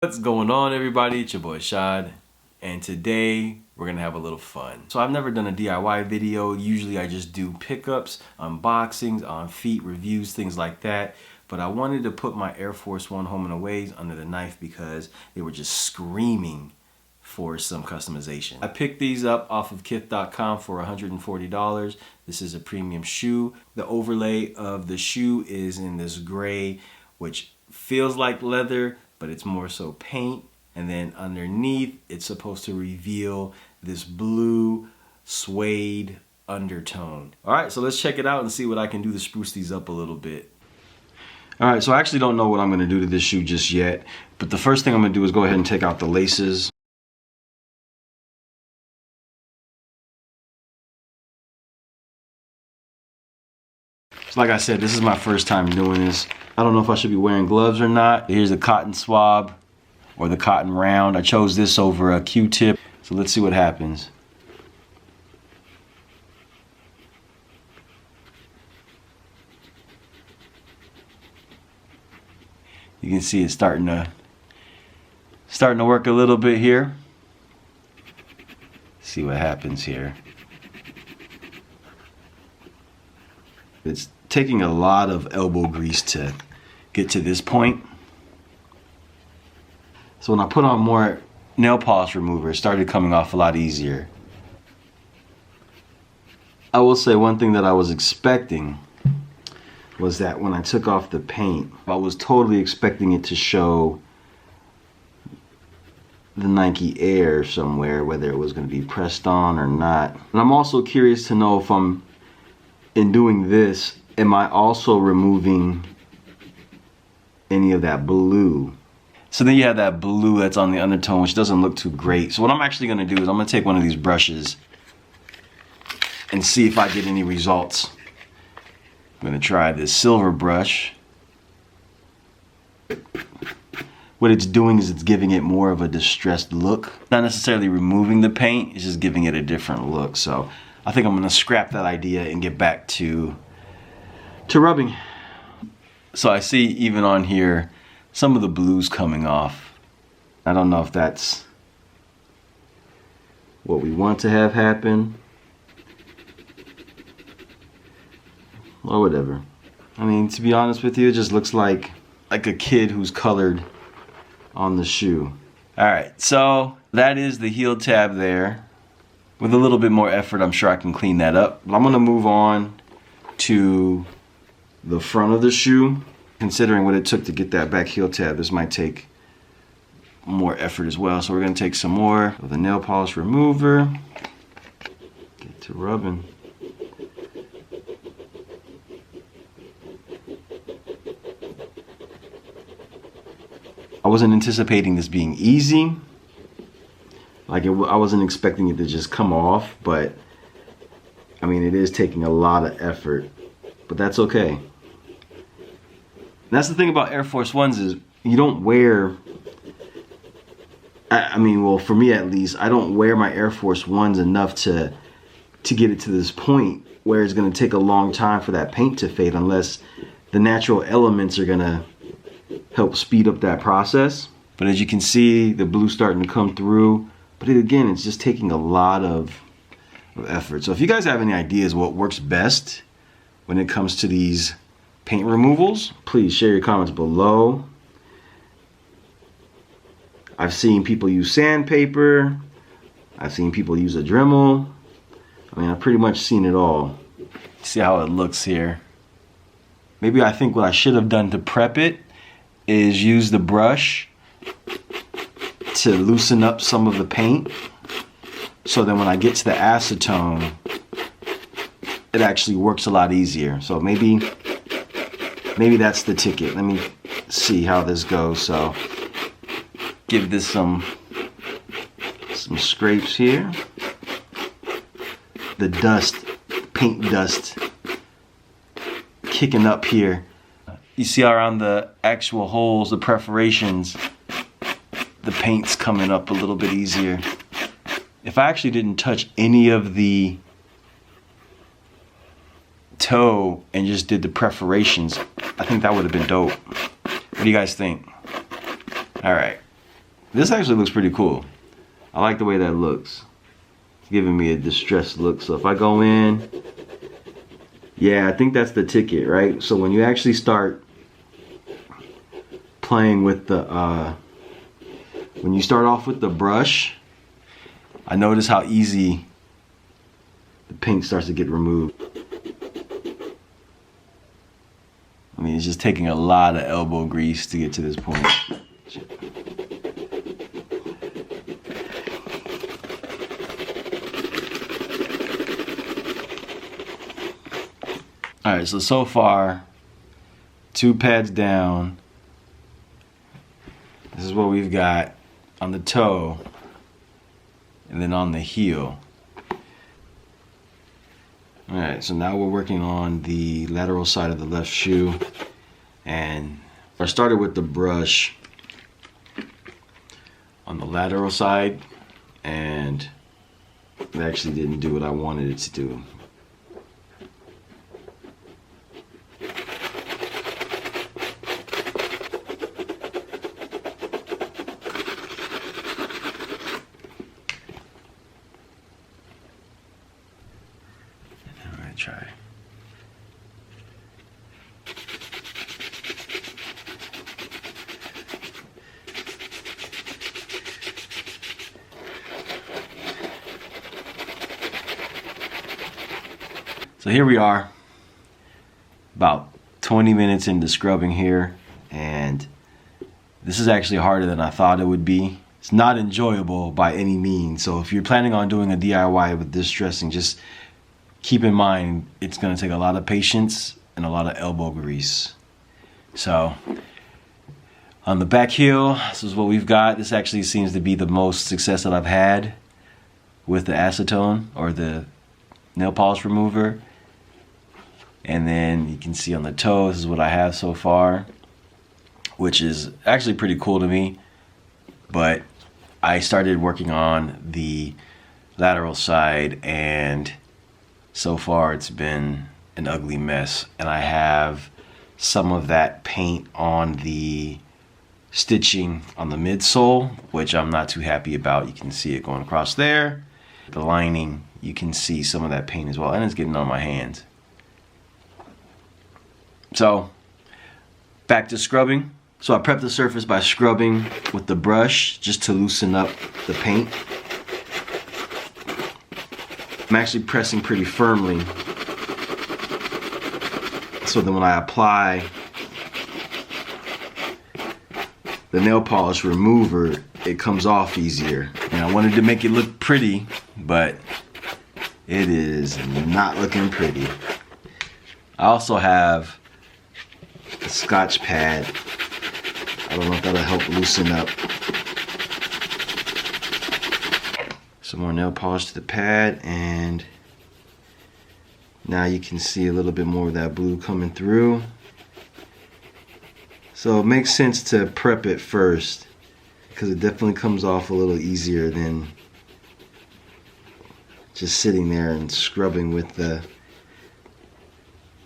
What's going on, everybody? It's your boy Shad, and today we're gonna have a little fun. So I've never done a DIY video. Usually I just do pickups, unboxings, on feet, reviews, things like that. But I wanted to put my Air Force One home and aways under the knife because they were just screaming for some customization. I picked these up off of kith.com for $140. This is a premium shoe. The overlay of the shoe is in this gray, which feels like leather, but it's more so paint. And then underneath, it's supposed to reveal this blue suede undertone. All right, so let's check it out and see what I can do to spruce these up a little bit. All right, so I actually don't know what I'm gonna do to this shoe just yet, but the first thing I'm gonna do is go ahead and take out the laces. So like I said, this is my first time doing this. I don't know if I should be wearing gloves or not. Here's the cotton swab or the cotton round. I chose this over a Q-tip. So let's see what happens. You can see it's starting to work a little bit here. See what happens here. It's taking a lot of elbow grease to get to this point. So when I put on more nail polish remover, it started coming off a lot easier. I will say one thing that I was expecting was that when I took off the paint, I was totally expecting it to show the Nike Air somewhere, whether it was going to be pressed on or not. And I'm also curious to know if in doing this, am I also removing any of that blue? So then you have that blue that's on the undertone, which doesn't look too great. So what I'm actually gonna do is I'm gonna take one of these brushes and see if I get any results. I'm gonna try this silver brush. What it's doing is it's giving it more of a distressed look. Not necessarily removing the paint, it's just giving it a different look. So I think I'm gonna scrap that idea and get back to rubbing. So I see even on here, some of the blues coming off. I don't know if that's what we want to have happen, or whatever. I mean, to be honest with you, it just looks like a kid who's colored on the shoe. All right, so that is the heel tab there. With a little bit more effort, I'm sure I can clean that up. But I'm gonna move on to the front of the shoe. Considering what it took to get that back heel tab, this might take more effort as well. So we're gonna take some more of the nail polish remover. Get to rubbing. I wasn't anticipating this being easy. I wasn't expecting it to just come off, but I mean, it is taking a lot of effort, but that's okay. That's the thing about Air Force Ones is you don't wear, I mean, well, for me at least, I don't wear my Air Force Ones enough to get it to this point where it's gonna take a long time for that paint to fade unless the natural elements are gonna help speed up that process. But as you can see, the blue's starting to come through. But again, it's just taking a lot of effort. So if you guys have any ideas what works best when it comes to these paint removals, please share your comments below. I've seen people use sandpaper. I've seen people use a Dremel. I mean, I've pretty much seen it all. See how it looks here. Maybe I think what I should have done to prep it is use the brush to loosen up some of the paint, so then when I get to the acetone, it actually works a lot easier. So maybe that's the ticket. Let me see how this goes. So give this some scrapes here. The dust, paint dust kicking up here. You see around the actual holes, the perforations, the paint's coming up a little bit easier. If I actually didn't touch any of the toe and just did the perforations, I think that would have been dope. What do you guys think? All right, This actually looks pretty cool. I like the way that looks. It's giving me a distressed look. So if I go in, yeah, I think that's the ticket, right? So when you actually start playing with the, when you start off with the brush, I notice how easy the paint starts to get removed. I mean, it's just taking a lot of elbow grease to get to this point. All right, so far, 2 pads down. This is what we've got on the toe and then on the heel. All right, so now we're working on the lateral side of the left shoe. And I started with the brush on the lateral side, and it actually didn't do what I wanted it to do. Try. So here we are, about 20 minutes into scrubbing here, and this is actually harder than I thought it would be. It's not enjoyable by any means, so if you're planning on doing a DIY with this dressing, just keep in mind it's going to take a lot of patience and a lot of elbow grease. So on the back heel, this is what we've got. This actually seems to be the most success that I've had with the acetone or the nail polish remover. And then you can see on the toe, this is what I have so far, which is actually pretty cool to me. But I started working on the lateral side, and so far it's been an ugly mess, and I have some of that paint on the stitching on the midsole, which I'm not too happy about. You can see it going across there. The lining, you can see some of that paint as well, and it's getting on my hands. So back to scrubbing. So I prepped the surface by scrubbing with the brush just to loosen up the paint. I'm actually pressing pretty firmly, so then when I apply the nail polish remover, it comes off easier. And I wanted to make it look pretty, but it is not looking pretty. I also have a Scotch pad. I don't know if that'll help loosen up. Some more nail polish to the pad, and now you can see a little bit more of that blue coming through. So it makes sense to prep it first, because it definitely comes off a little easier than just sitting there and scrubbing with the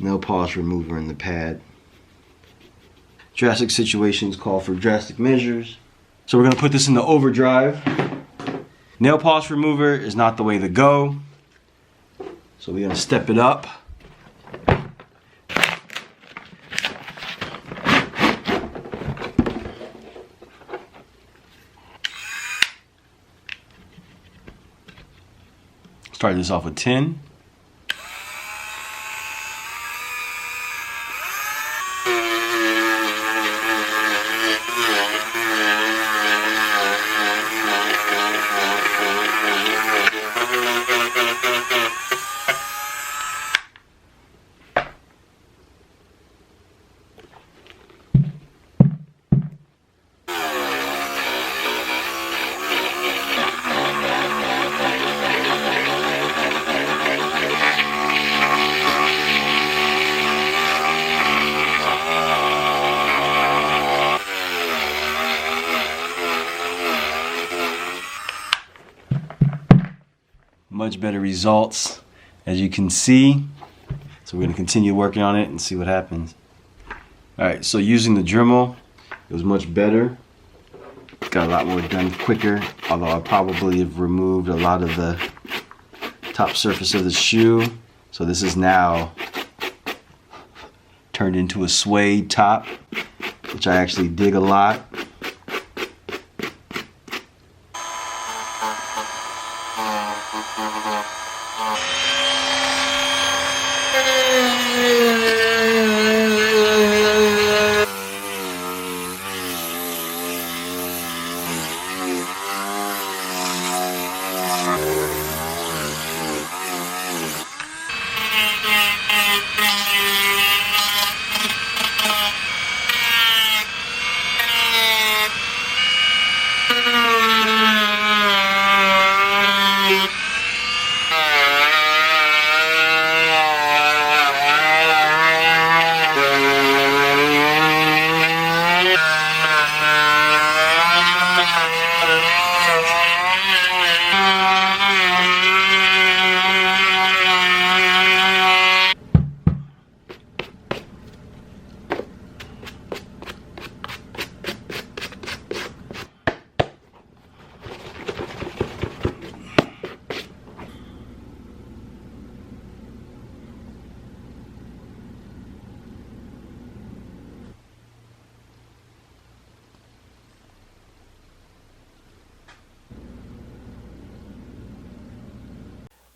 nail polish remover in the pad. Drastic situations call for drastic measures. So we're gonna put this in the overdrive. Nail polish remover is not the way to go, so we're gonna step it up. Start this off with 10. Much better results, as you can see. So we're going to continue working on it and see what happens. Alright, so using the Dremel, it was much better. got a lot more done quicker, although I probably have removed a lot of the top surface of the shoe. So this is now turned into a suede top, which I actually dig a lot.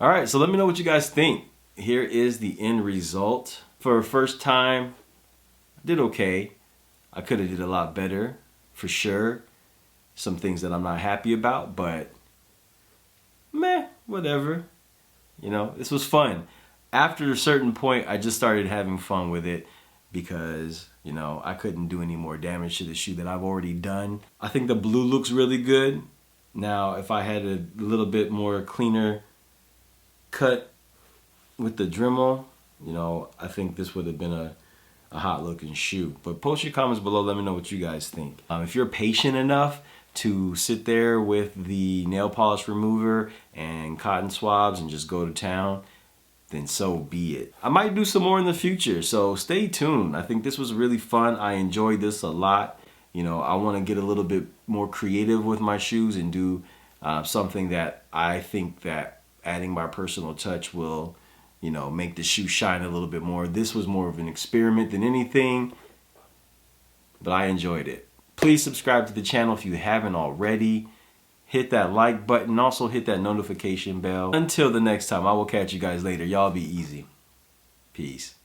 All right, so let me know what you guys think. Here is the end result. For a first time, I did okay. I could have did a lot better, for sure. Some things that I'm not happy about, but meh, whatever. You know, this was fun. After a certain point, I just started having fun with it because, you know, I couldn't do any more damage to the shoe that I've already done. I think the blue looks really good. Now, if I had a little bit more cleaner cut with the Dremel, you know, I think this would have been a hot looking shoe. But post your comments below, let me know what you guys think. If you're patient enough to sit there with the nail polish remover and cotton swabs and just go to town, then so be it. I might do some more in the future, so stay tuned. I think this was really fun. I enjoyed this a lot. You know, I want to get a little bit more creative with my shoes and do something that I think that adding my personal touch will, you know, make the shoe shine a little bit more. This was more of an experiment than anything, but I enjoyed it. Please subscribe to the channel if you haven't already. Hit that like button, also hit that notification bell. Until the next time, I will catch you guys later. Y'all be easy. Peace.